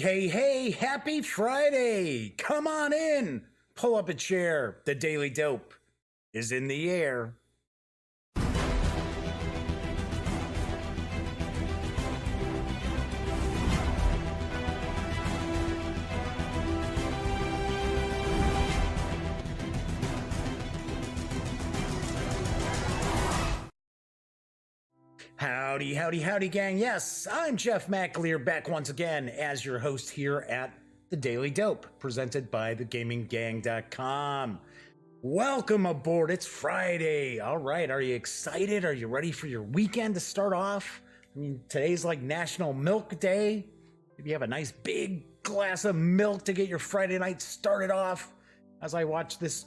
Hey, happy Friday! Come on in! Pull up a chair. The Daily Dope is in the air. Howdy, gang. Yes, I'm Jeff McAleer, back once again as your host here at The Daily Dope, presented by thegaminggang.com. Welcome aboard. It's Friday. All right, are you excited? Are you ready for your weekend to start off? I mean, today's like National Milk Day. Maybe you have a nice big glass of milk to get your Friday night started off. As I watch this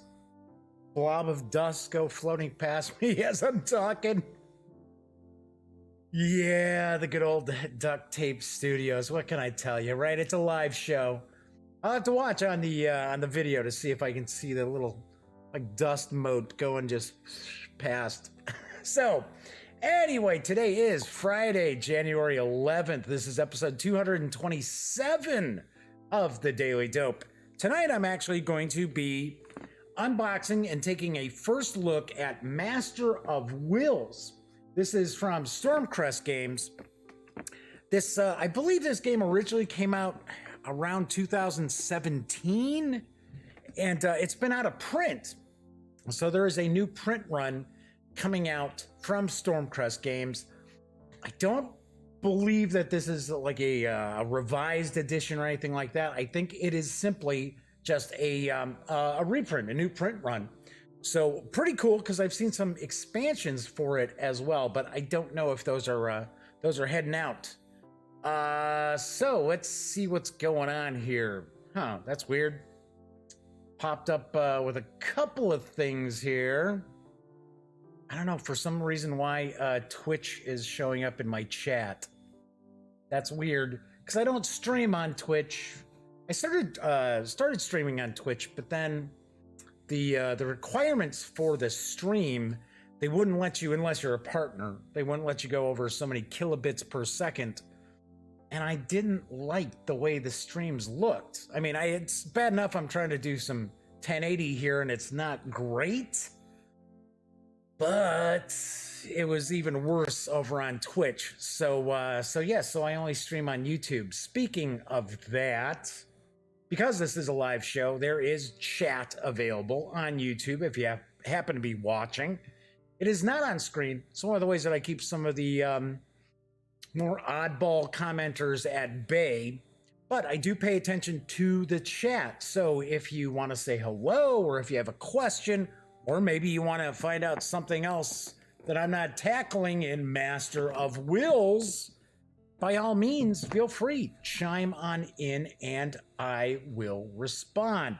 blob of dust go floating past me as I'm talking. Yeah, the good old duct tape studios. What can I tell you, right? It's a live show. I'll have to watch on the video to see if I can see the little like dust mote going just past. So, anyway, today is Friday, January 11th. This is episode 227 of The Daily Dope. Tonight, I'm actually going to be unboxing and taking a first look at Master of Wills. This is from Stormcrest Games. This, I believe this game originally came out around 2017, and it's been out of print. So there is a new print run coming out from Stormcrest Games. I don't believe that this is like a revised edition or anything like that. I think it is simply just a reprint, a new print run. So pretty cool, because I've seen some expansions for it as well, but I don't know if those are heading out. So let's see what's going on here. Huh, that's weird. Popped up with a couple of things here. I don't know, for some reason why Twitch is showing up in my chat. That's weird, because I don't stream on Twitch. I started streaming on Twitch, but then the requirements for the stream, they wouldn't let you, unless you're a partner, they wouldn't let you go over so many kilobits per second. And I didn't like the way the streams looked. I mean, it's bad enough I'm trying to do some 1080 here and it's not great, but it was even worse over on Twitch. So I only stream on YouTube. Speaking of that, because this is a live show, there is chat available on YouTube if you happen to be watching. It is not on screen. It's one of the ways that I keep some of the more oddball commenters at bay, but I do pay attention to the chat. So if you want to say hello, or if you have a question, or maybe you want to find out something else that I'm not tackling in Master of Wills, by all means, feel free, chime on in and I will respond.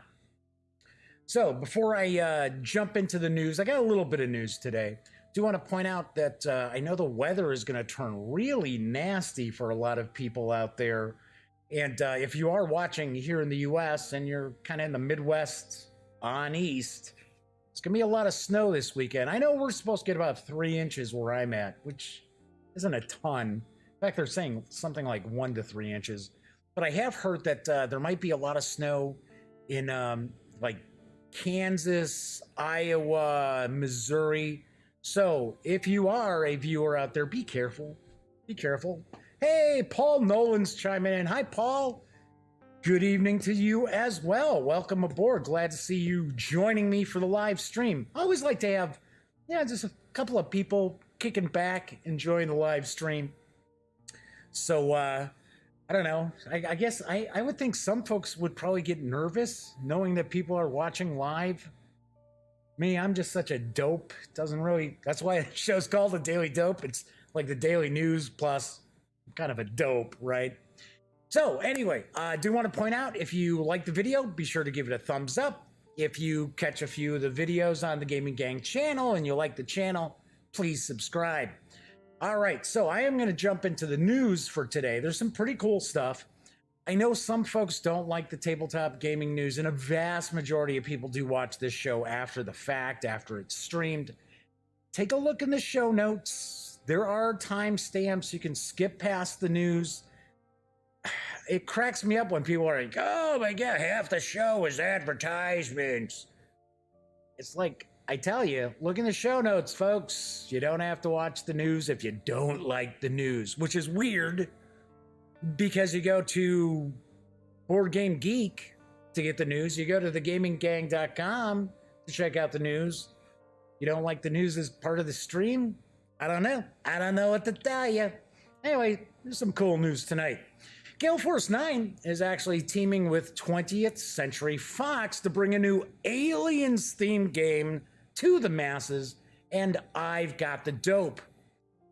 So before I jump into the news, I got a little bit of news today. Do want to point out that I know the weather is going to turn really nasty for a lot of people out there. And if you are watching here in the US and you're kind of in the Midwest on east, it's going to be a lot of snow this weekend. I know we're supposed to get about 3 inches where I'm at, which isn't a ton. In fact, they're saying something like 1 to 3 inches. But I have heard that there might be a lot of snow in like Kansas, Iowa, Missouri. So if you are a viewer out there, be careful. Be careful. Hey, Paul Nolan's chiming in. Hi, Paul. Good evening to you as well. Welcome aboard. Glad to see you joining me for the live stream. I always like to have, just a couple of people kicking back, enjoying the live stream. So, I don't know. I guess I would think some folks would probably get nervous knowing that people are watching live. Me, I'm just such a dope. Doesn't really, that's why the show's called The Daily Dope. It's like the daily news plus kind of a dope, right? So anyway, I do want to point out, if you like the video, be sure to give it a thumbs up. If you catch a few of the videos on the Gaming Gang channel and you like the channel, please subscribe. All right, so I am going to jump into the news for today. There's some pretty cool stuff. I know some folks don't like the tabletop gaming news, and a vast majority of people do watch this show after the fact, after it's streamed. Take a look in the show notes. There are timestamps. You can skip past the news. it cracks me up when people are like, oh my God, half the show is advertisements. It's like, I tell you, look in the show notes, folks. You don't have to watch the news if you don't like the news, which is weird because you go to Board Game Geek to get the news. You go to thegaminggang.com to check out the news. You don't like the news as part of the stream? I don't know. I don't know what to tell you. Anyway, there's some cool news tonight. Gale Force 9 is actually teaming with 20th Century Fox to bring a new Aliens themed game to the masses, and I've got the dope.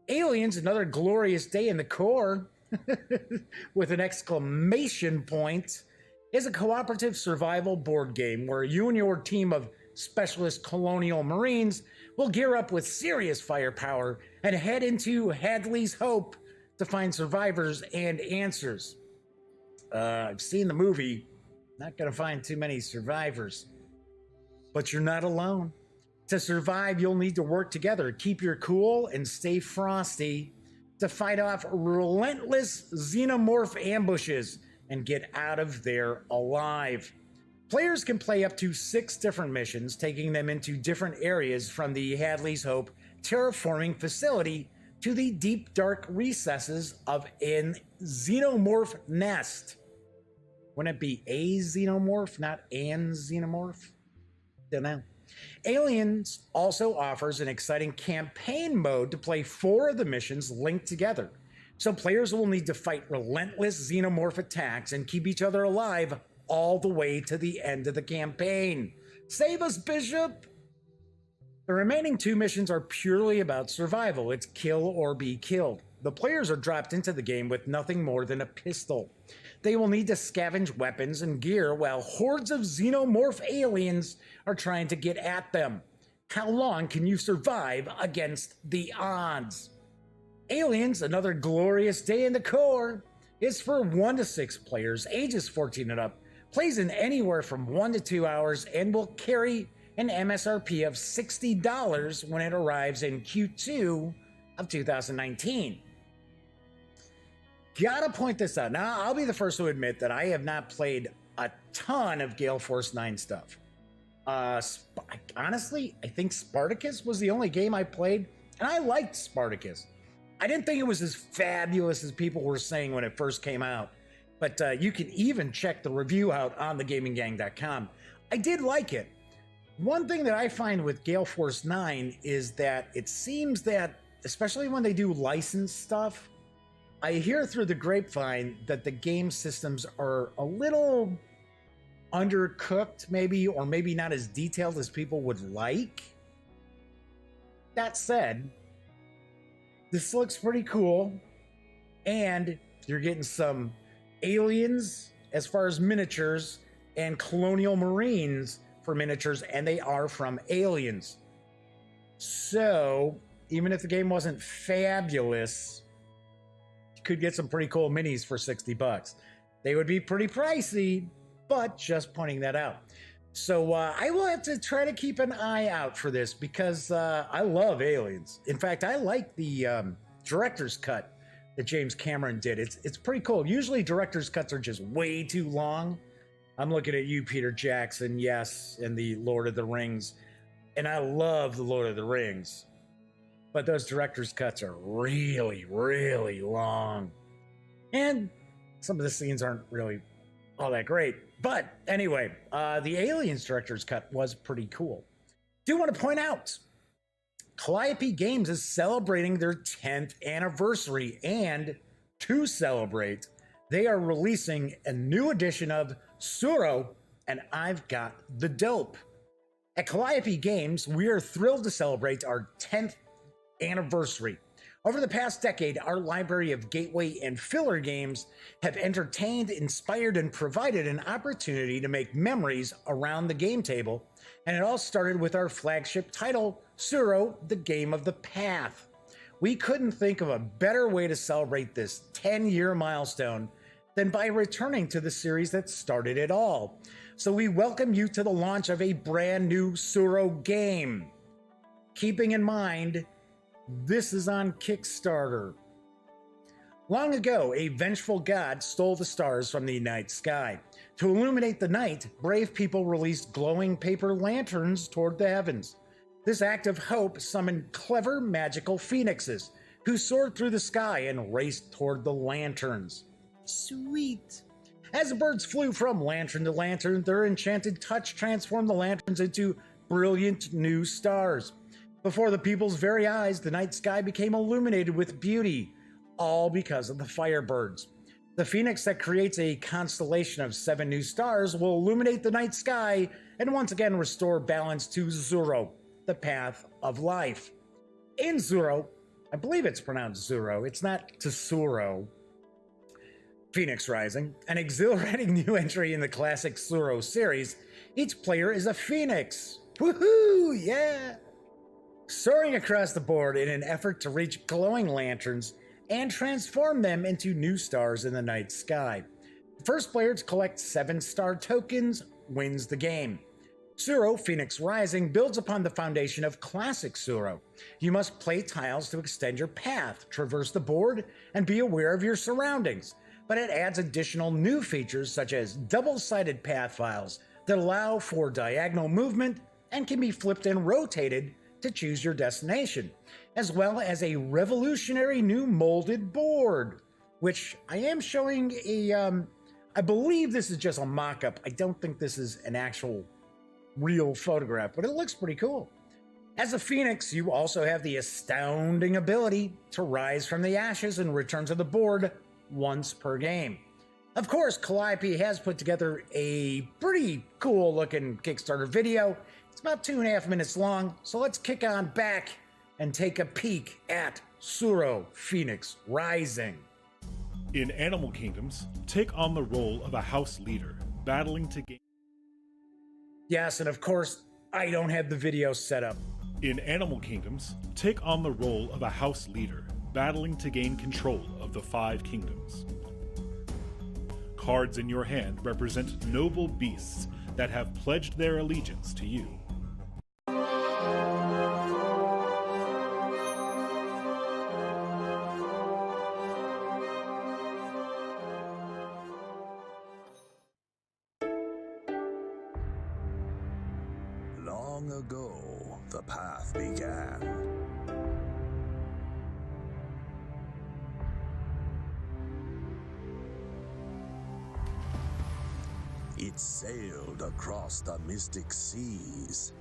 Aliens, another glorious day in the core, with an exclamation point, is a cooperative survival board game where you and your team of specialist colonial marines will gear up with serious firepower and head into Hadley's Hope to find survivors and answers. I've seen the movie, not gonna find too many survivors, but you're not alone. To survive, you'll need to work together, keep your cool, and stay frosty to fight off relentless xenomorph ambushes and get out of there alive. Players can play up to 6 different missions, taking them into different areas from the Hadley's Hope terraforming facility to the deep, dark recesses of an xenomorph nest. Wouldn't it be a xenomorph, not an xenomorph? Don't know. Aliens also offers an exciting campaign mode to play 4 of the missions linked together. So players will need to fight relentless xenomorph attacks and keep each other alive all the way to the end of the campaign. Save us, Bishop! The remaining 2 missions are purely about survival. It's kill or be killed. The players are dropped into the game with nothing more than a pistol. They will need to scavenge weapons and gear while hordes of xenomorph aliens are trying to get at them. How long can you survive against the odds? Aliens, another glorious day in the core, is for 1 to 6 players, ages 14 and up, plays in anywhere from 1 to 2 hours, and will carry an MSRP of $60 when it arrives in Q2 of 2019. Gotta point this out. Now, I'll be the first to admit that I have not played a ton of Gale Force 9 stuff. Honestly, I think Spartacus was the only game I played, and I liked Spartacus. I didn't think it was as fabulous as people were saying when it first came out, but you can even check the review out on thegaminggang.com. I did like it. One thing that I find with Gale Force 9 is that it seems that, especially when they do licensed stuff, I hear through the grapevine that the game systems are a little undercooked, maybe, or maybe not as detailed as people would like. That said, this looks pretty cool, and you're getting some aliens as far as miniatures and colonial marines for miniatures, and they are from Aliens. So, even if the game wasn't fabulous, you could get some pretty cool minis for $60. They would be pretty pricey, but just pointing that out. So I will have to try to keep an eye out for this because I love Aliens. In fact, I like the director's cut that James Cameron did. It's pretty cool. Usually director's cuts are just way too long. I'm looking at you, Peter Jackson, yes, and the Lord of the Rings. And I love the Lord of the Rings. But those director's cuts are really, really long. And some of the scenes aren't really all that great. But anyway, the Aliens director's cut was pretty cool. Do want to point out, Calliope Games is celebrating their 10th anniversary, and to celebrate, they are releasing a new edition of Suro, and I've Got the Dope. At Calliope Games, we are thrilled to celebrate our 10th anniversary. Over the past decade, our library of gateway and filler games have entertained, inspired, and provided an opportunity to make memories around the game table, and it all started with our flagship title, Suro, the Game of the Path. We couldn't think of a better way to celebrate this 10-year milestone than by returning to the series that started it all. So we welcome you to the launch of a brand new Suro game. Keeping in mind, this is on Kickstarter. Long ago, a vengeful god stole the stars from the night sky. To illuminate the night, brave people released glowing paper lanterns toward the heavens. This act of hope summoned clever magical phoenixes, who soared through the sky and raced toward the lanterns. Sweet. As the birds flew from lantern to lantern, their enchanted touch transformed the lanterns into brilliant new stars. Before the people's very eyes, the night sky became illuminated with beauty, all because of the firebirds. The phoenix that creates a constellation of 7 new stars will illuminate the night sky and once again restore balance to Zuro, the path of life. In Zuro, I believe it's pronounced Zuro, it's not Tesuro. Phoenix Rising, an exhilarating new entry in the classic Zuro series, each player is a phoenix. Woohoo, yeah! Soaring across the board in an effort to reach glowing lanterns and transform them into new stars in the night sky. The first player to collect 7 star tokens wins the game. Zuro Phoenix Rising builds upon the foundation of classic Zuro. You must play tiles to extend your path, traverse the board, and be aware of your surroundings. But it adds additional new features such as double-sided path files that allow for diagonal movement and can be flipped and rotated to choose your destination, as well as a revolutionary new molded board, which I am showing I believe this is just a mock-up. I don't think this is an actual real photograph, but it looks pretty cool. As a phoenix, you also have the astounding ability to rise from the ashes and return to the board once per game. Of course, Calliope has put together a pretty cool looking Kickstarter video. It's about 2.5 minutes long, so let's kick on back and take a peek at Zuro Phoenix Rising. In Animal Kingdoms, take on the role of a house leader, battling to gain... Yes, and of course, I don't have the video set up. In Animal Kingdoms, take on the role of a house leader, battling to gain control of the 5 kingdoms. Cards in your hand represent noble beasts that have pledged their allegiance to you. Long ago, the path began. It sailed across the mystic seas.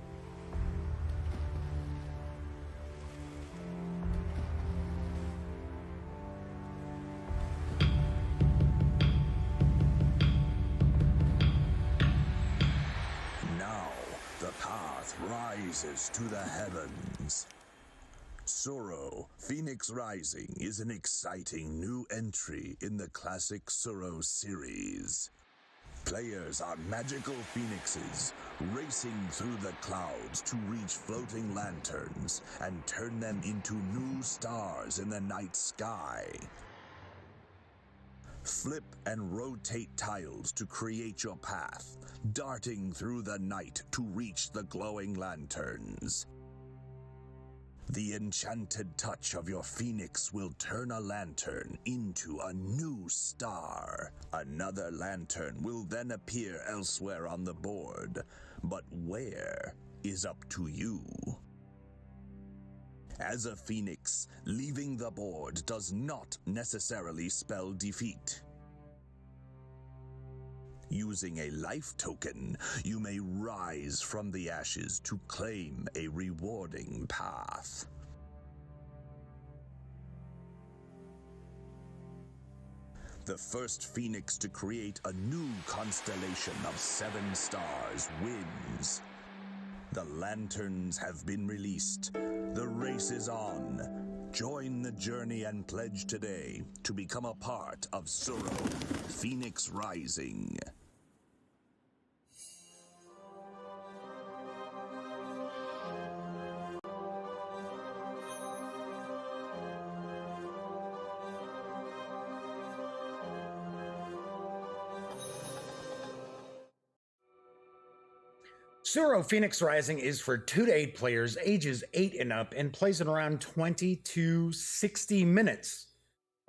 Now, the path rises to the heavens. Zuro Phoenix Rising is an exciting new entry in the classic Zuro series. Players are magical phoenixes, racing through the clouds to reach floating lanterns and turn them into new stars in the night sky. Flip and rotate tiles to create your path, darting through the night to reach the glowing lanterns. The enchanted touch of your phoenix will turn a lantern into a new star. Another lantern will then appear elsewhere on the board, but where is up to you. As a phoenix, leaving the board does not necessarily spell defeat. Using a life token, you may rise from the ashes to claim a rewarding path. The first phoenix to create a new constellation of 7 stars wins. The lanterns have been released. The race is on. Join the journey and pledge today to become a part of Zuro Phoenix Rising. Zuro Phoenix Rising is for 2 to 8 players, ages 8 and up, and plays in around 20 to 60 minutes.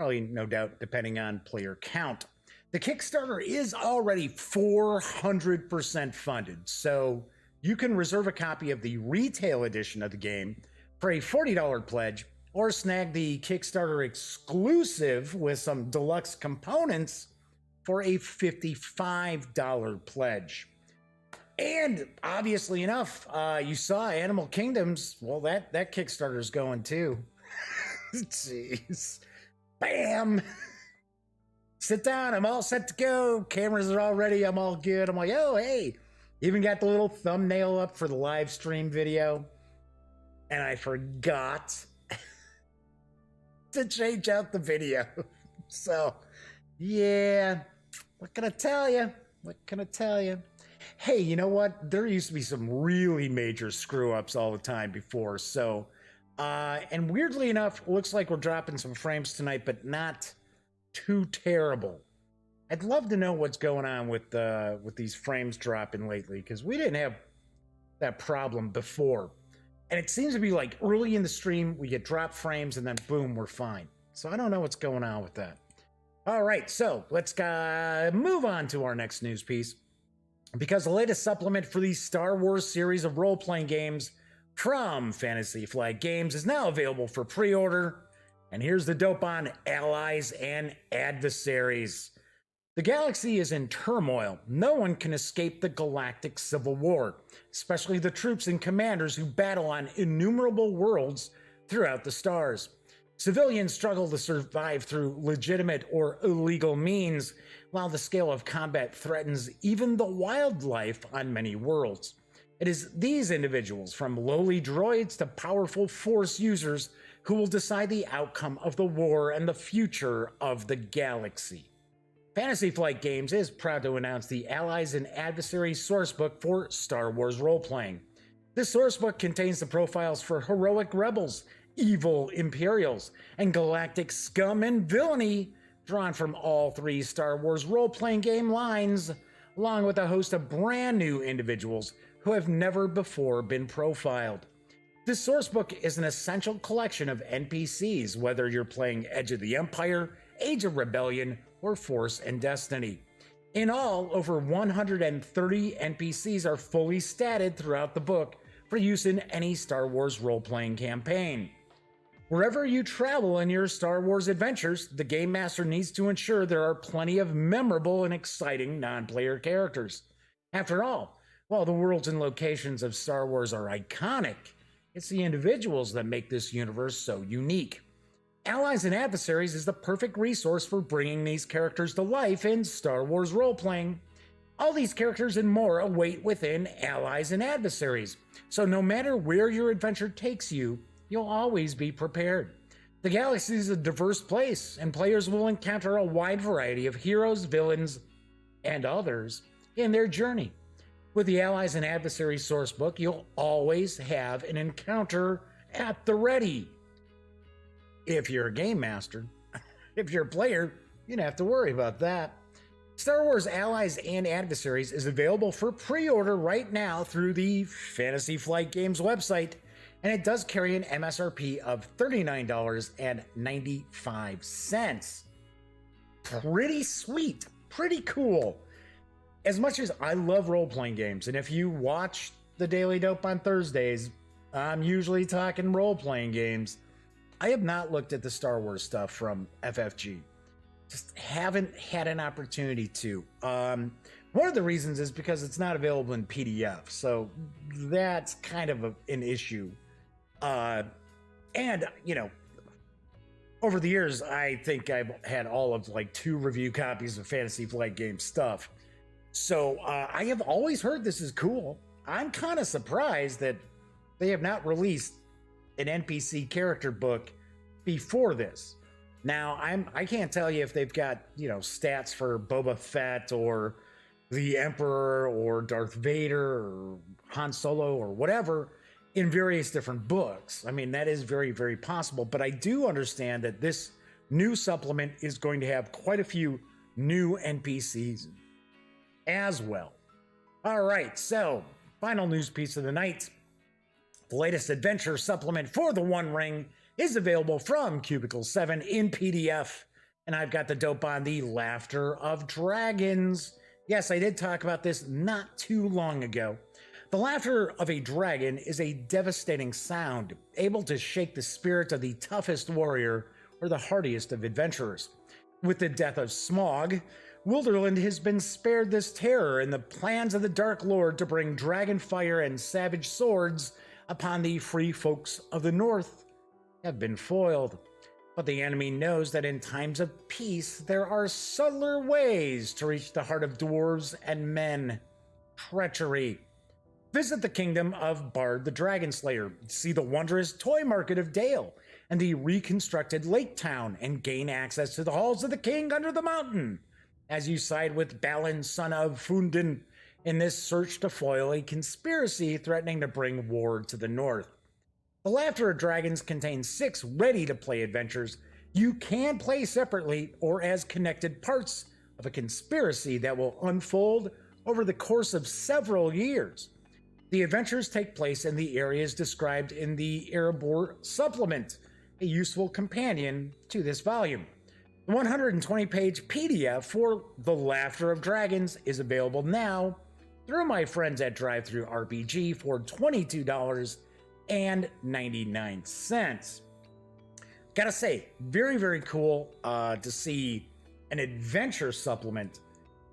Probably, no doubt, depending on player count. The Kickstarter is already 400% funded, so you can reserve a copy of the retail edition of the game for a $40 pledge, or snag the Kickstarter exclusive with some deluxe components for a $55 pledge. And obviously enough, you saw Animal Kingdoms. Well, that Kickstarter's going too. Jeez. Bam! Sit down, I'm all set to go. Cameras are all ready, I'm all good. I'm like, oh, hey. Even got the little thumbnail up for the live stream video. And I forgot to change out the video. So, yeah. What can I tell you? What can I tell you? Hey, you know what? There used to be some really major screw-ups all the time before. So, and weirdly enough, looks like we're dropping some frames tonight, but not too terrible. I'd love to know what's going on with these frames dropping lately, because we didn't have that problem before. And it seems to be like early in the stream, we get drop frames and then boom, we're fine. So I don't know what's going on with that. All right, so let's move on to our next news piece. Because the latest supplement for the Star Wars series of role-playing games from Fantasy Flight Games is now available for pre-order. And here's the dope on allies and adversaries. The galaxy is in turmoil. No one can escape the galactic civil war, especially the troops and commanders who battle on innumerable worlds throughout the stars. Civilians struggle to survive through legitimate or illegal means, while the scale of combat threatens even the wildlife on many worlds. It is these individuals, from lowly droids to powerful Force users, who will decide the outcome of the war and the future of the galaxy. Fantasy Flight Games is proud to announce the Allies and Adversaries sourcebook for Star Wars role-playing. This sourcebook contains the profiles for heroic rebels, evil Imperials, and galactic scum and villainy, drawn from all three Star Wars role-playing game lines, along with a host of brand new individuals who have never before been profiled. This sourcebook is an essential collection of NPCs, whether you're playing Edge of the Empire, Age of Rebellion, or Force and Destiny. In all, over 130 NPCs are fully statted throughout the book for use in any Star Wars role-playing campaign. Wherever you travel in your Star Wars adventures, the Game Master needs to ensure there are plenty of memorable and exciting non-player characters. After all, while the worlds and locations of Star Wars are iconic, it's the individuals that make this universe so unique. Allies and Adversaries is the perfect resource for bringing these characters to life in Star Wars role-playing. All these characters and more await within Allies and Adversaries, so no matter where your adventure takes you, you'll always be prepared. The galaxy is a diverse place, and players will encounter a wide variety of heroes, villains, and others in their journey. With the Allies and Adversaries sourcebook, you'll always have an encounter at the ready. If you're a game master. If you're a player, you don't have to worry about that. Star Wars Allies and Adversaries is available for pre-order right now through the Fantasy Flight Games website, and it does carry an MSRP of $39.95. Pretty sweet, pretty cool. As much as I love role-playing games, and if you watch the Daily Dope on Thursdays, I'm usually talking role-playing games, I have not looked at the Star Wars stuff from FFG. Just haven't had an opportunity to. One of the reasons is because it's not available in PDF, so that's kind of an issue. And, you know, over the years, I think I've had all of like 2 review copies of Fantasy Flight Games stuff. So I have always heard this is cool. I'm kind of surprised that they have not released an NPC character book before this. Now, I can't tell you if they've got, you know, stats for Boba Fett or the Emperor or Darth Vader or Han Solo or whatever in various different books. I mean, that is very, very possible. But I do understand that this new supplement is going to have quite a few new NPCs as well. All right, so final news piece of the night. The latest adventure supplement for the One Ring is available from Cubicle 7 in PDF And I've got the dope on the Laughter of Dragons. Yes, I did talk about this not too long ago. The laughter of a dragon is a devastating sound, able to shake the spirit of the toughest warrior or the hardiest of adventurers. With the death of Smaug, Wilderland has been spared this terror, and the plans of the Dark Lord to bring dragon fire and savage swords upon the free folks of the North have been foiled. But the enemy knows that in times of peace, there are subtler ways to reach the heart of dwarves and men. Treachery. Visit the kingdom of Bard the Dragon Slayer, see the wondrous toy market of Dale, and the reconstructed Lake Town, and gain access to the halls of the king under the mountain, as you side with Balin, son of Fundin, in this search to foil a conspiracy threatening to bring war to the north. The Laughter of Dragons contains 6 ready-to-play adventures you can play separately or as connected parts of a conspiracy that will unfold over the course of several years. The adventures take place in the areas described in the Erebor supplement, a useful companion to this volume. The 120-page PDF for The Laughter of Dragons is available now through my friends at Drive-Thru RPG for $22.99. Gotta say, very, very cool to see an adventure supplement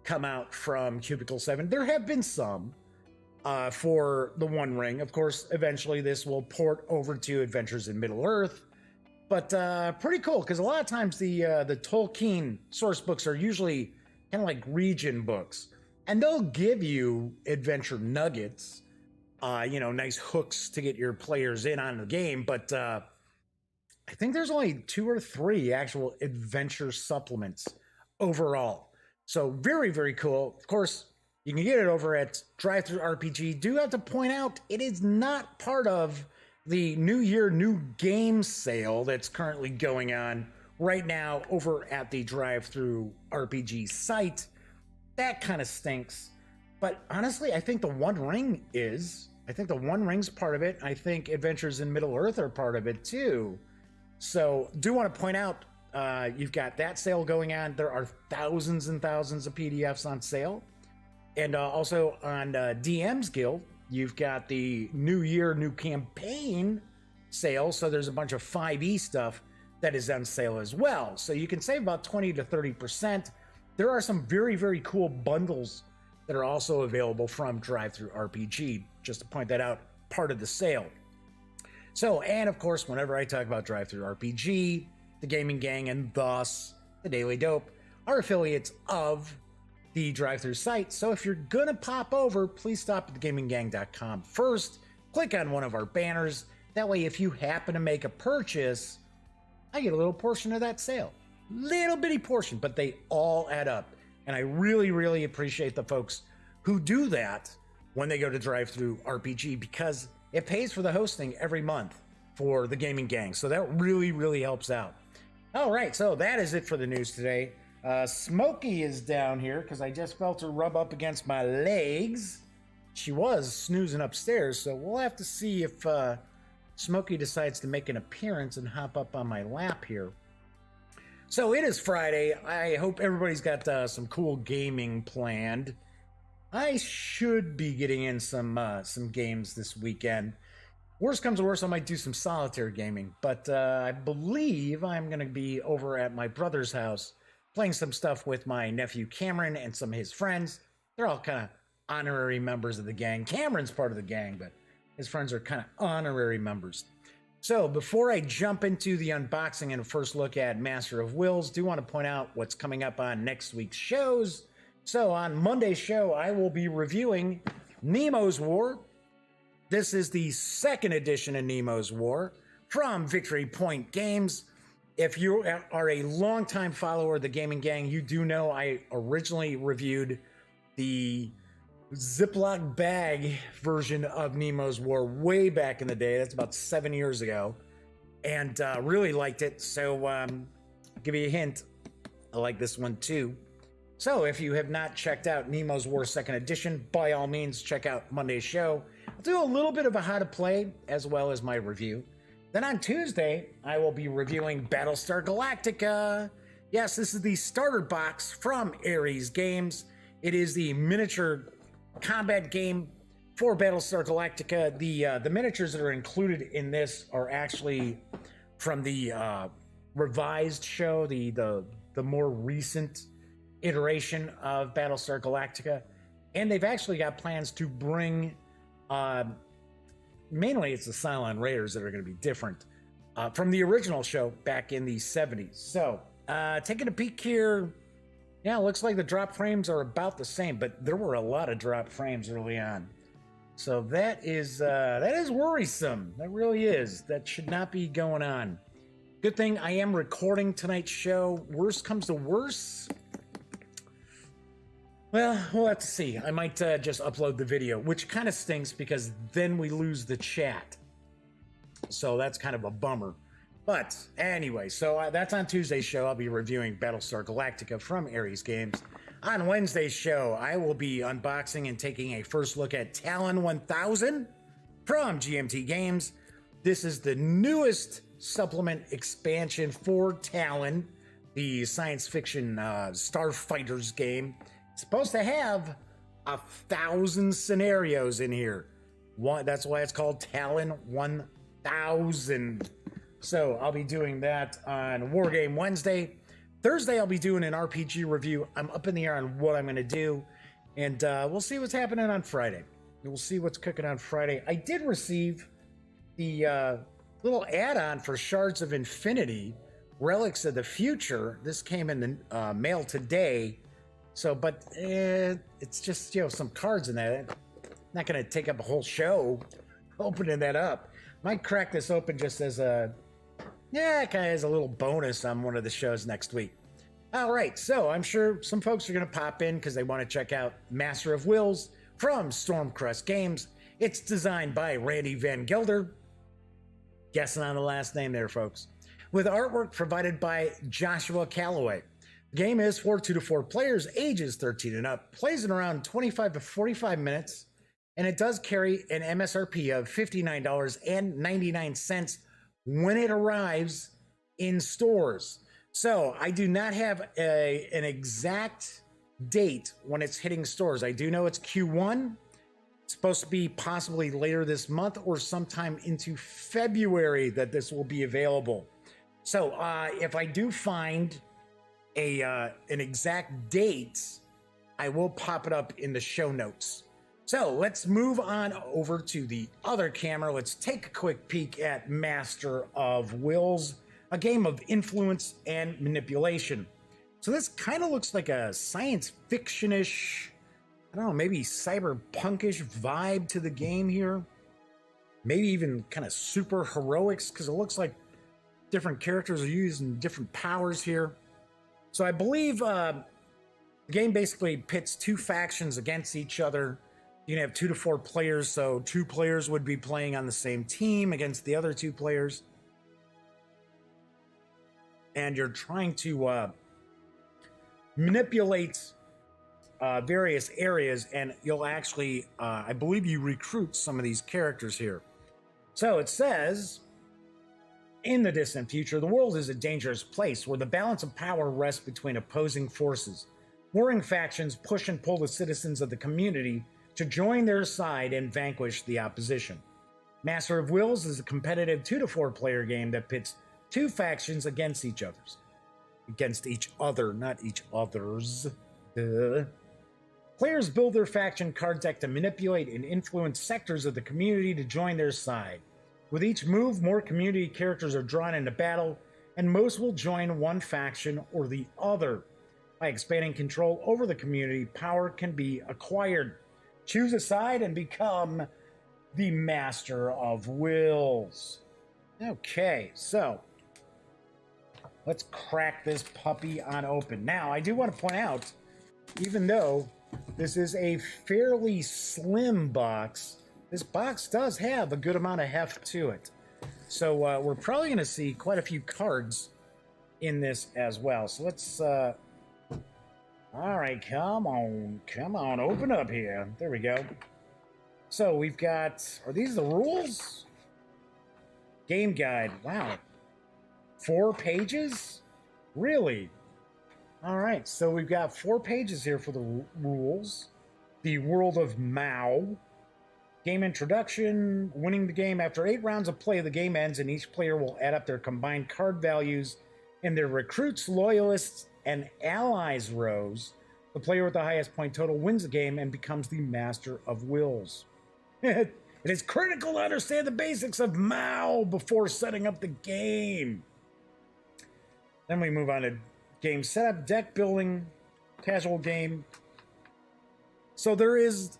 come out from Cubicle 7. There have been some for the One Ring. Of course, eventually this will port over to Adventures in Middle-earth. But pretty cool, because a lot of times the Tolkien source books are usually kind of like region books. And they'll give you adventure nuggets, nice hooks to get your players in on the game. But I think there's only 2 or 3 actual adventure supplements overall. So very, very cool. Of course, you can get it over at Drive-Thru RPG. Do have to point out, it is not part of the New Year New Game sale that's currently going on right now over at the Drive-Thru RPG site. That kind of stinks. But honestly, I think the One Ring is. I think the One Ring's part of it. I think Adventures in Middle-earth are part of it too. So do want to point out, you've got that sale going on. There are thousands and thousands of PDFs on sale. And also on DM's Guild, you've got the New Year, New Campaign sale. So there's a bunch of 5e stuff that is on sale as well. So you can save about 20 to 30%. There are some very, very cool bundles that are also available from Drive-Thru RPG. Just to point that out, part of the sale. So, and of course, whenever I talk about Drive-Thru RPG, the Gaming Gang, and thus the Daily Dope are affiliates of the Drive-Thru site. So if you're gonna pop over, please stop at thegaminggang.com first, click on one of our banners. That way, if you happen to make a purchase, I get a little portion of that sale. Little bitty portion, but they all add up. And I really, really appreciate the folks who do that when they go to Drive-Thru RPG, because it pays for the hosting every month for the Gaming Gang. So that really, really helps out. All right, so that is it for the news today. Smokey is down here because I just felt her rub up against my legs. She was snoozing upstairs, so we'll have to see if Smokey decides to make an appearance and hop up on my lap here. So it is Friday. I hope everybody's got some cool gaming planned. I should be getting in some games this weekend. Worst comes to worst, I might do some solitaire gaming, but I believe I'm going to be over at my brother's house playing some stuff with my nephew Cameron and some of his friends. They're all kind of honorary members of the gang. Cameron's part of the gang, but his friends are kind of honorary members. So before I jump into the unboxing and a first look at Master of Wills, do want to point out what's coming up on next week's shows. So on Monday's show, I will be reviewing Nemo's War. This is the 2nd edition of Nemo's War from Victory Point Games. If you are a longtime follower of the Gaming Gang, you do know I originally reviewed the Ziploc bag version of Nemo's War way back in the day. That's about 7 years ago, and really liked it. So I'll give you a hint, I like this one too. So if you have not checked out Nemo's War 2nd edition, by all means check out Monday's show. I'll do a little bit of a how to play as well as my review. Then on Tuesday, I will be reviewing Battlestar Galactica. Yes, this is the starter box from Ares Games. It is the miniature combat game for Battlestar Galactica. The miniatures that are included in this are actually from the revised show, the more recent iteration of Battlestar Galactica, and they've actually got plans to bring mainly it's the Cylon Raiders that are going to be different from the original show back in the 70s. So taking a peek here, yeah, looks like the drop frames are about the same, but there were a lot of drop frames early on. So that is worrisome. That really is. That should not be going on. Good thing I am recording tonight's show. Worst comes to worst, well, we'll have to see. I might just upload the video, which kind of stinks because then we lose the chat. So that's kind of a bummer. But anyway, so that's on Tuesday's show. I'll be reviewing Battlestar Galactica from Ares Games. On Wednesday's show, I will be unboxing and taking a first look at Talon 1000 from GMT Games. This is the newest supplement expansion for Talon, the science fiction starfighters game. It's supposed to have 1,000 scenarios in here. That's why it's called Talon 1000. So I'll be doing that on Wargame Wednesday. Thursday, I'll be doing an RPG review. I'm up in the air on what I'm going to do, and we'll see what's happening on Friday. We'll see what's cooking on Friday. I did receive the little add-on for Shards of Infinity, Relics of the Future. This came in the mail today. So, but it's just, some cards in that. Not going to take up a whole show opening that up. Might crack this open just as kind of as a little bonus on one of the shows next week. All right, so I'm sure some folks are going to pop in because they want to check out Master of Wills from Stormcrest Games. It's designed by Randy Van Gelder. Guessing on the last name there, folks. With artwork provided by Joshua Calloway. The game is for 2 to 4 players, ages 13 and up, plays in around 25 to 45 minutes, and it does carry an MSRP of $59.99 when it arrives in stores. So I do not have an exact date when it's hitting stores. I do know it's Q1. It's supposed to be possibly later this month or sometime into February that this will be available. So if I do find an exact date, I will pop it up in the show notes. So let's move on over to the other camera. Let's take a quick peek at Master of Wills, a game of influence and manipulation. So this kind of looks like a science fiction-ish, I don't know, maybe cyberpunkish vibe to the game here. Maybe even kind of super heroics, because it looks like different characters are using different powers here. So I believe the game basically pits 2 factions against each other. You can have 2 to 4 players, so 2 players would be playing on the same team against the other 2 players. And you're trying to manipulate various areas, and you'll actually, I believe you recruit some of these characters here. So it says, in the distant future, the world is a dangerous place where the balance of power rests between opposing forces. Warring factions push and pull the citizens of the community to join their side and vanquish the opposition. Master of Wills is a competitive 2 to 4 player game that pits 2 factions against each other, not each others. Players build their faction card deck to manipulate and influence sectors of the community to join their side. With each move, more community characters are drawn into battle, and most will join one faction or the other. By expanding control over the community, power can be acquired. Choose a side and become the Master of Wills. Okay, so let's crack this puppy on open. Now, I do want to point out, even though this is a fairly slim box, this box does have a good amount of heft to it. So we're probably going to see quite a few cards in this as well. So let's... all right, come on, open up here. There we go. So we've got... Are these the rules? Game guide. Wow. 4 pages? Really? All right, so we've got 4 pages here for the rules. The World of Mao. Game introduction. Winning the game. After 8 rounds of play, the game ends, and each player will add up their combined card values in their recruits, loyalists, and allies rows. The player with the highest point total wins the game and becomes the master of wills. It is critical to understand the basics of Mao before setting up the game. Then we move on to game setup, deck building, casual game. So there is,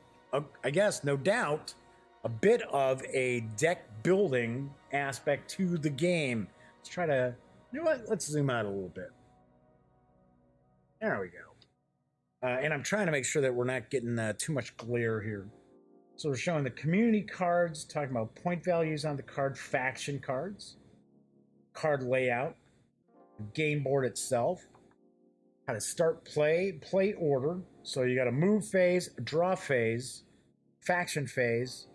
I guess, no doubt, a bit of a deck building aspect to the game. Let's try to, you know what? Let's zoom out a little bit. There we go. And I'm trying to make sure that we're not getting too much glare here. So we're showing the community cards, talking about point values on the card, faction cards, card layout, game board itself, how to start play order. So you got a move phase, a draw phase, faction phase,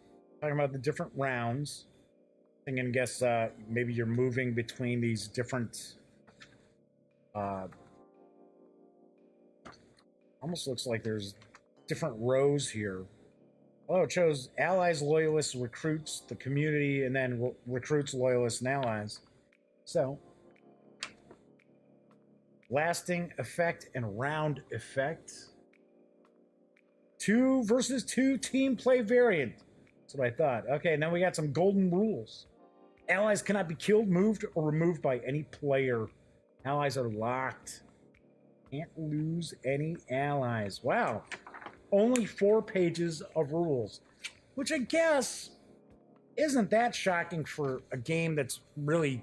talking about the different rounds. I'm gonna guess maybe you're moving between these different almost looks like there's different rows here. Oh, it shows allies, loyalists, recruits, the community, and then recruits, loyalists, and allies. So, lasting effect and round effect. 2 versus 2 team play variant. That's what I thought. Okay, now we got some golden rules. Allies cannot be killed, moved, or removed by any player. Allies are locked. Can't lose any allies. Wow. Only 4 pages of rules, which I guess isn't that shocking for a game that's really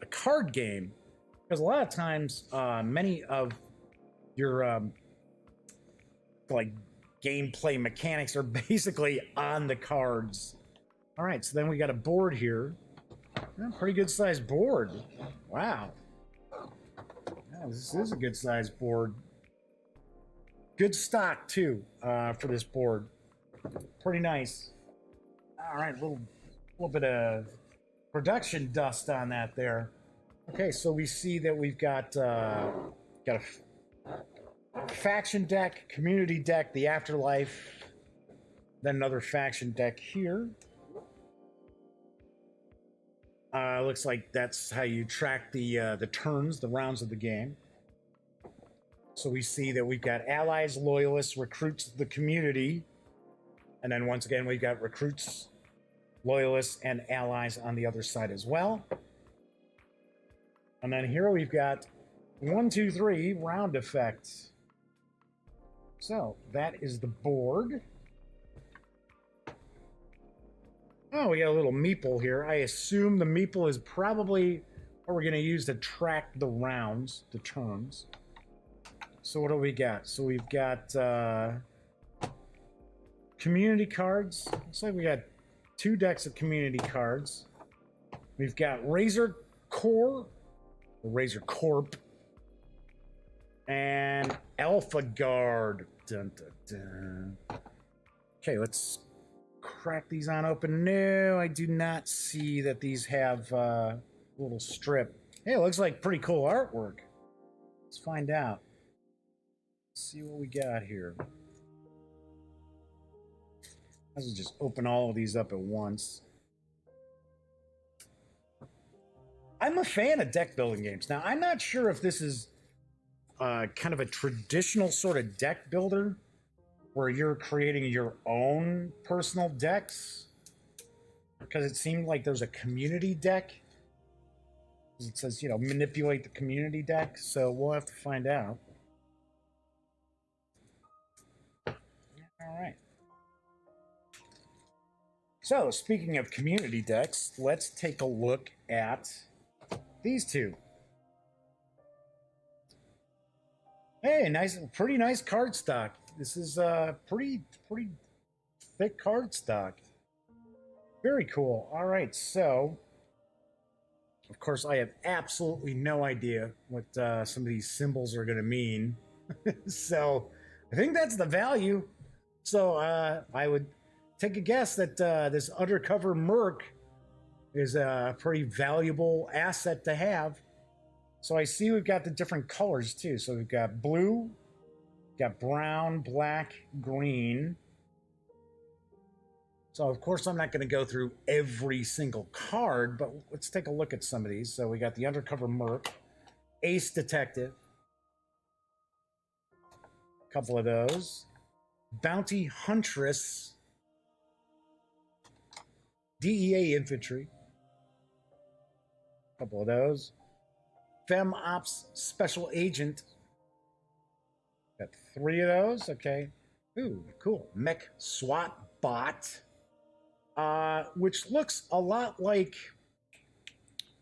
a card game, because a lot of times many of your like gameplay mechanics are basically on the cards. All right, so then we got a board here. Yeah, pretty good sized board. Wow. Yeah, this is a good sized board. Good stock too for this board. Pretty nice. All right, a little bit of production dust on that there. Okay, so we see that we've got a faction deck, community deck, the afterlife, then another faction deck here. Looks like that's how you track the turns, the rounds of the game. So we see that we've got allies, loyalists, recruits, the community. And then once again, we've got recruits, loyalists, and allies on the other side as well. And then here we've got 1, 2, 3 round effects. So that is the board. Oh, we got a little meeple here. I assume the meeple is probably what we're going to use to track the rounds, the turns. So what do we got? So we've got community cards. Looks like we got 2 decks of community cards. We've got Razor Core, or Razor Corp, and Alpha Guard. Dun, dun, dun. Okay, let's crack these on open. No, I do not see that these have a little strip. Hey, it looks like pretty cool artwork. Let's find out. See what we got here. Let's just open all of these up at once. I'm a fan of deck building games. Now, I'm not sure if this is kind of a traditional sort of deck builder where you're creating your own personal decks, because it seemed like there's a community deck. It says, you know, manipulate the community deck. So we'll have to find out. All right. So, speaking of community decks, let's take a look at these 2. Hey, pretty nice card stock. This is pretty thick card stock. Very cool. All right, so of course I have absolutely no idea what some of these symbols are going to mean. So I think that's the value. So I would take a guess that this undercover merc is a pretty valuable asset to have. So I see we've got the different colors too. So we've got blue, got brown, black, green. So of course I'm not going to go through every single card, but let's take a look at some of these. So we got the Undercover Merc, Ace Detective, a couple of those, Bounty Huntress, DEA Infantry, a couple of those, Fem Ops Special Agent, got 3 of those. Okay. Ooh, cool. Mech SWAT Bot, which looks a lot like,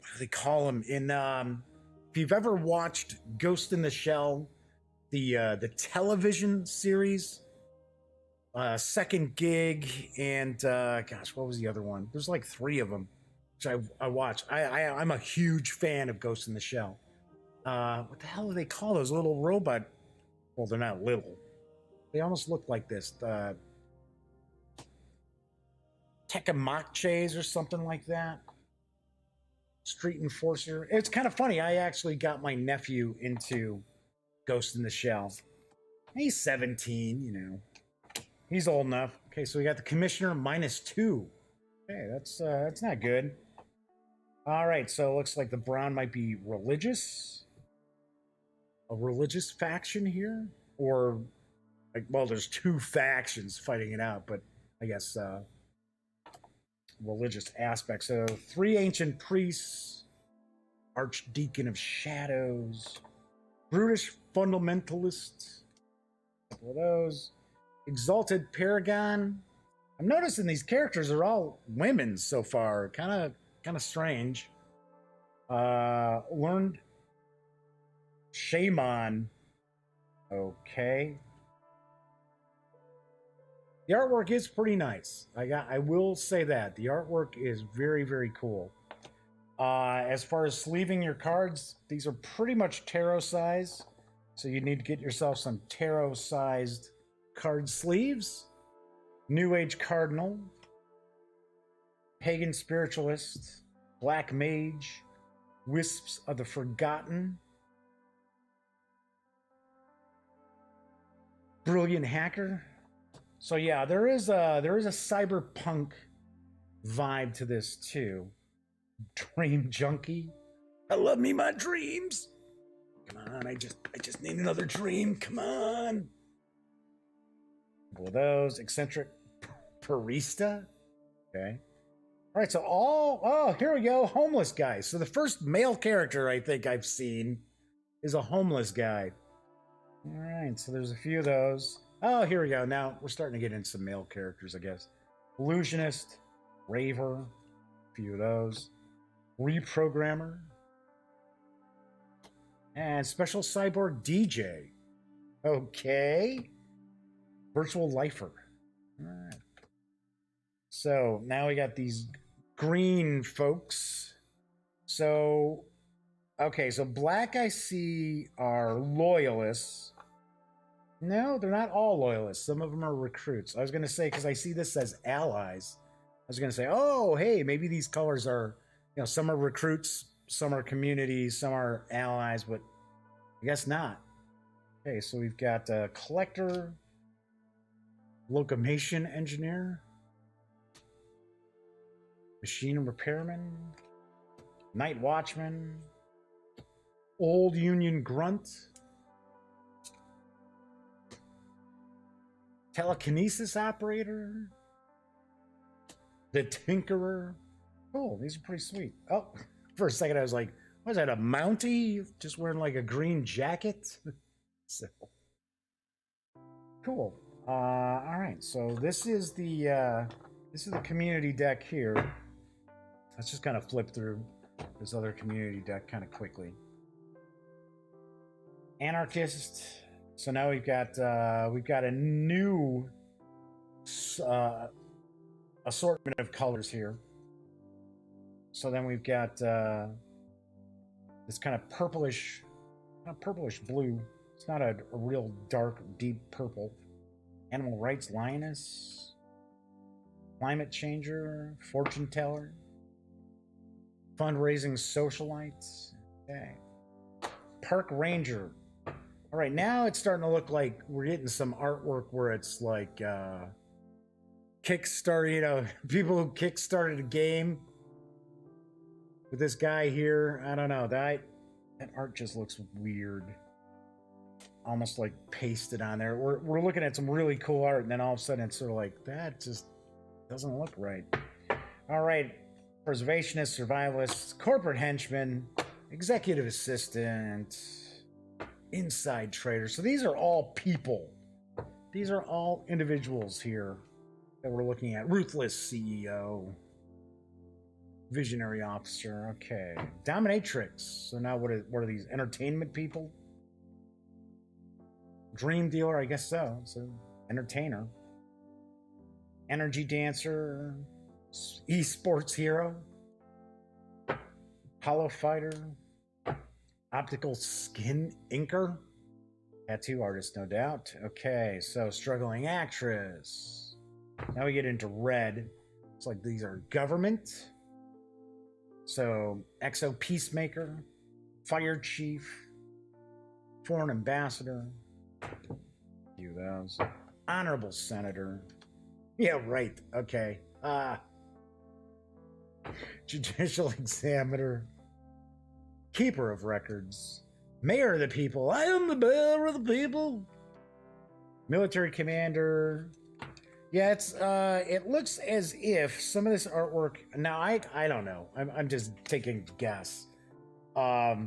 what do they call them in if you've ever watched Ghost in the Shell, the television series, Second Gig, and gosh, what was the other one? There's like 3 of them which I watch. I'm a huge fan of Ghost in the Shell. What the hell do they call those little robot? Well, they're not little. They almost look like this. Tekamaches or something like that. Street Enforcer. It's kind of funny. I actually got my nephew into Ghost in the Shell. He's 17, you know. He's old enough. Okay, so we got the Commissioner -2. Okay, that's not good. All right, so it looks like the brown might be religious. A religious faction here, or like, well, there's 2 factions fighting it out, but I guess religious aspects. So 3 ancient priests, Archdeacon of Shadows, brutish fundamentalist, a couple of those, exalted paragon. I'm noticing these characters are all women so far. Kind of strange. Learned shaman. Okay. The artwork is pretty nice. I will say that. The artwork is very, very cool. As far as sleeving your cards, these are pretty much tarot size. So you need to get yourself some tarot sized card sleeves. New Age Cardinal, Pagan Spiritualist, Black Mage, Wisps of the Forgotten, Brilliant Hacker. So yeah, there is a cyberpunk vibe to this too. Dream Junkie. I love me my dreams. Come on, I just need another dream. Come on. Couple of those. Eccentric Parista. Okay. All right, so here we go. Homeless guy. So the first male character I think I've seen is a homeless guy. All right, so there's a few of those. Oh, here we go. Now we're starting to get into some male characters, I guess. Illusionist, Raver, a few of those. Reprogrammer, and Special Cyborg DJ. Okay. Virtual Lifer. All right. So now we got these green folks. So, okay, so black I see are loyalists. No, they're not all loyalists. Some of them are recruits. I was going to say, because I see this as allies, I was going to say, oh, hey, maybe these colors are, you know, some are recruits, some are communities, some are allies, but I guess not. Okay, so we've got a collector, locomotion engineer, machine repairman, night watchman, old union grunt, telekinesis operator, the tinkerer. Oh, these are pretty sweet. Oh, for a second I was like, what is that, a Mountie? Just wearing like a green jacket? So cool. All right, so this is the community deck here. Let's just kind of flip through this other community deck kind of quickly. Anarchist. So now we've got a new assortment of colors here. So then we've got this kind of purplish, not purplish blue. It's not a real dark, deep purple. Animal Rights Lioness, Climate Changer, Fortune Teller, Fundraising Socialites. Okay. Park Ranger. All right, now it's starting to look like we're getting some artwork where it's like Kickstarter, you know, people who kickstarted a game. With this guy here, I don't know, that art just looks weird. Almost like pasted on there. We're looking at some really cool art, and then all of a sudden it's sort of like, that just doesn't look right. All right, preservationist, survivalist, corporate henchman, executive assistant, inside trader. So these are all people. These are all individuals here that we're looking at. Ruthless CEO. Visionary officer. Okay. Dominatrix. So now what are these? Entertainment people? Dream dealer, I guess so. So entertainer. Energy dancer. Esports hero. Hollow fighter. Optical skin inker. Tattoo artist, no doubt. Okay, so struggling actress. Now we get into red. It's like these are government. So exo peacemaker, fire chief, foreign ambassador. A few of those. Honorable senator. Yeah, right. Okay. Judicial examiner. Keeper of records. Mayor of the people. I am the mayor of the people. Military commander. Yeah, it's it looks as if some of this artwork. Now I don't know. I'm just taking a guess. That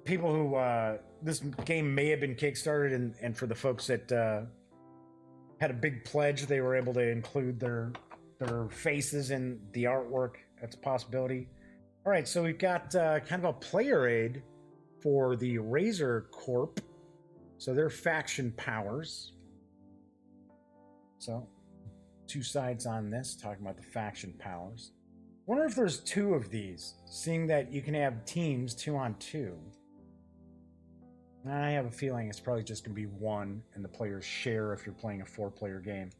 people who this game may have been kickstarted, and for the folks that had a big pledge, they were able to include their faces in the artwork. That's a possibility. All right, so we've got kind of a player aid for the Razor Corp. So their faction powers. So, two sides on this, talking about the faction powers. Wonder if there's two of these, seeing that you can have teams 2-on-2. I have a feeling it's probably just going to be one, and the players share if you're playing a 4-player game.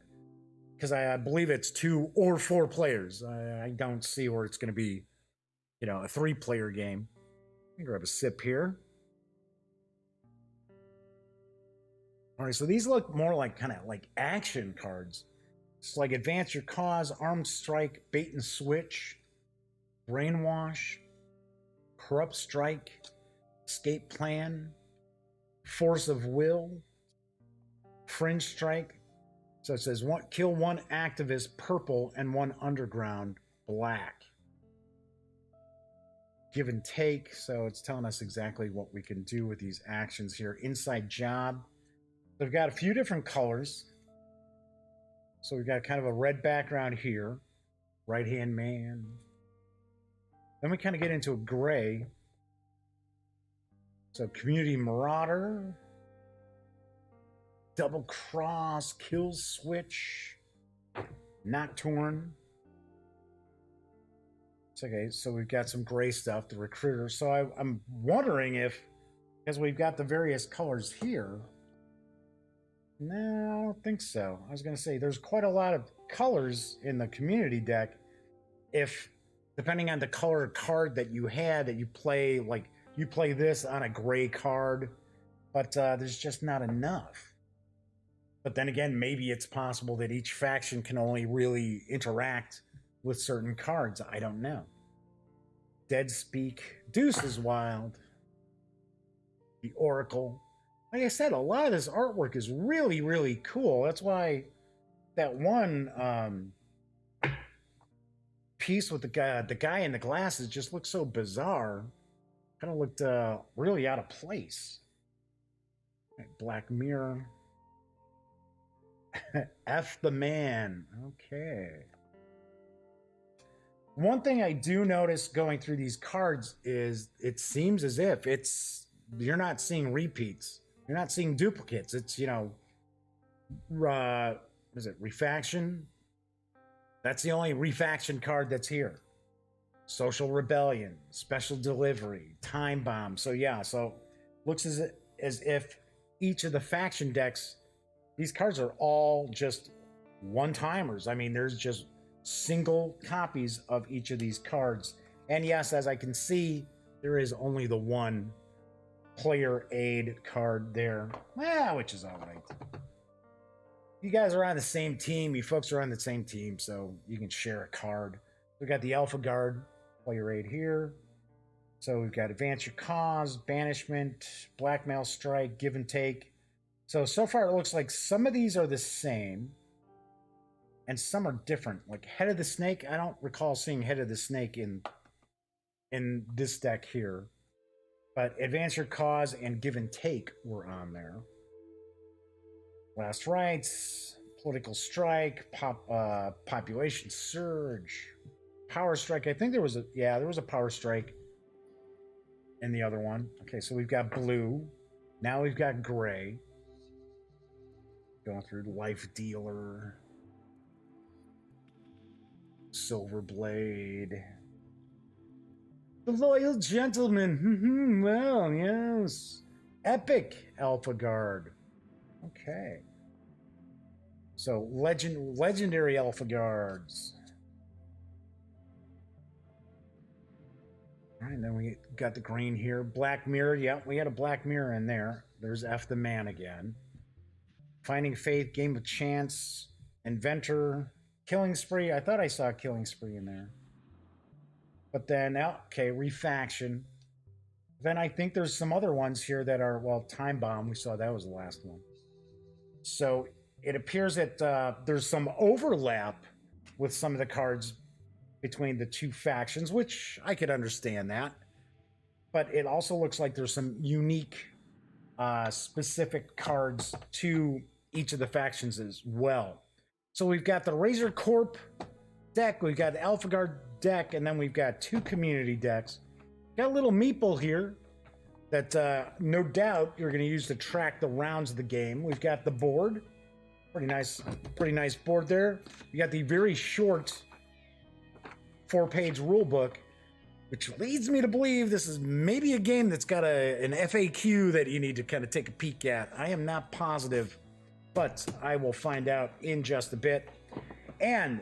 Because I believe it's 2 or 4 players. I don't see where it's going to be, you know, a 3-player game. Let me grab a sip here. All right, so these look more like kind of like action cards. It's like advance your cause, armed strike, bait and switch, brainwash, corrupt strike, escape plan, force of will, fringe strike. So it says kill 1 activist purple and 1 underground black. Give and take. So it's telling us exactly what we can do with these actions here. Inside job. We've got a few different colors. So we've got kind of a red background here. Right-hand man. Then we kind of get into a gray. So community marauder. Double cross. Kill switch. Nocturne. It's okay, so we've got some gray stuff. The recruiter. So I'm wondering if, because we've got the various colors here. No, I don't think so. I was going to say there's quite a lot of colors in the community deck. If, depending on the color card that you had, that you play, like you play this on a gray card, but there's just not enough. But then again, maybe it's possible that each faction can only really interact with certain cards. I don't know. Dead Speak. Deuce is wild. The Oracle. Like I said, a lot of this artwork is really, really cool. That's why that one piece with the guy in the glasses just looks so bizarre. Kind of looked really out of place. Black Mirror. F the man. Okay. One thing I do notice going through these cards is it seems as if you're not seeing repeats. You're not seeing duplicates. It's, you know, is it Refaction? That's the only Refaction card that's here. Social Rebellion, Special Delivery, Time Bomb. So yeah, so looks as if each of the faction decks, these cards are all just one-timers. I mean, there's just single copies of each of these cards. And yes, as I can see, There is only the one player aid card there. Well, which is all right. You guys are on the same team. You folks are on the same team, so you can share a card. We got the Alpha Guard player aid here. So we've got Advance Your Cause, Banishment, Blackmail Strike, Give and Take. So far it looks like some of these are the same and some are different. Like Head of the Snake, I don't recall seeing Head of the Snake in this deck here. But Advance Your Cause and Give and Take were on there. Last Rites, Political Strike, Population Surge, Power Strike. I think there was a Power Strike in the other one. Okay, so we've got blue. Now we've got gray. Going through Life Dealer, Silver Blade, The Loyal Gentleman. Well, yes. Epic Alpha Guard. Okay. So legendary Alpha Guards. All right, and then we got the green here. Black Mirror. Yeah, we had a Black Mirror in there. There's F the Man again. Finding Faith, Game of Chance, Inventor, Killing Spree. I thought I saw Killing Spree in there. But then, okay, Refaction. Then I think there's some other ones here that are, well, Time Bomb. We saw that was the last one. So it appears that there's some overlap with some of the cards between the two factions, which I could understand that. But it also looks like there's some unique specific cards to each of the factions as well. So we've got the Razor Corp deck, we've got the Alpha Guard deck, and then we've got two community decks. Got a little meeple here that no doubt you're going to use to track the rounds of the game. We've got the board, pretty nice board there. You got the very short 4-page rule book, which leads me to believe this is maybe a game that's got an FAQ that you need to kind of take a peek at. I am not positive, but I will find out in just a bit. And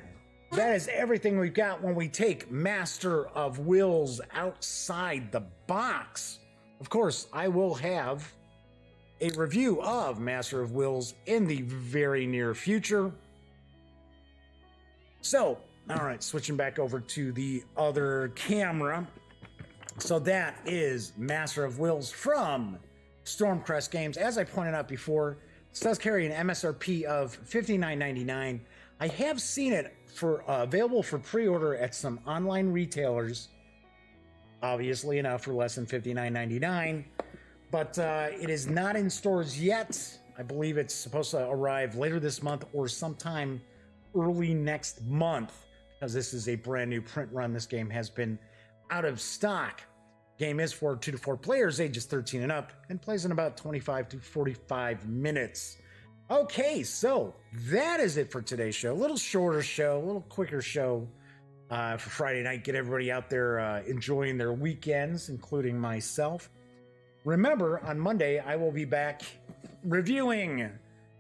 that is everything we've got when we take Master of Wills outside the box. Of course, I will have a review of Master of Wills in the very near future. So, all right, switching back over to the other camera. So that is Master of Wills from Stormcrest Games. As I pointed out before, this does carry an MSRP of $59.99. I have seen it available for pre-order at some online retailers, obviously enough, for less than $59.99. But it is not in stores yet. I believe it's supposed to arrive later this month or sometime early next month, because this is a brand new print run. This game has been out of stock. Game is for 2 to 4 players, ages 13 and up, and plays in about 25 to 45 minutes. Okay, so that is it for today's show. A little shorter show, a little quicker show for Friday night. Get everybody out there enjoying their weekends, including myself. Remember, on Monday, I will be back reviewing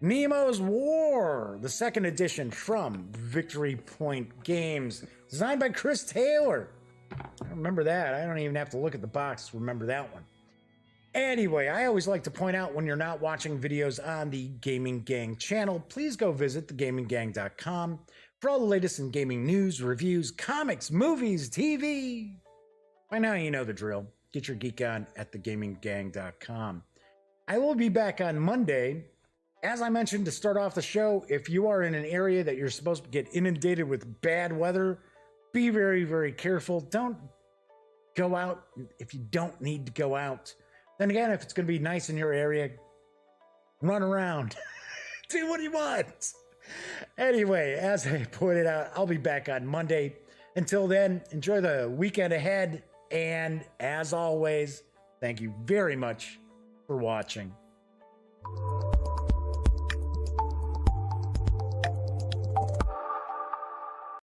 Nemo's War, the second edition from Victory Point Games, designed by Chris Taylor. I remember that. I don't even have to look at the box to remember that one. Anyway, I always like to point out when you're not watching videos on the Gaming Gang channel, please go visit thegaminggang.com for all the latest in gaming news, reviews, comics, movies, TV. By now you know the drill. Get your geek on at thegaminggang.com. I will be back on Monday. As I mentioned to start off the show, if you are in an area that you're supposed to get inundated with bad weather, be very, very careful. Don't go out if you don't need to go out. Then again, if it's going to be nice in your area, run around. Do what you want. Anyway, as I pointed out, I'll be back on Monday. Until then, enjoy the weekend ahead. And as always, thank you very much for watching.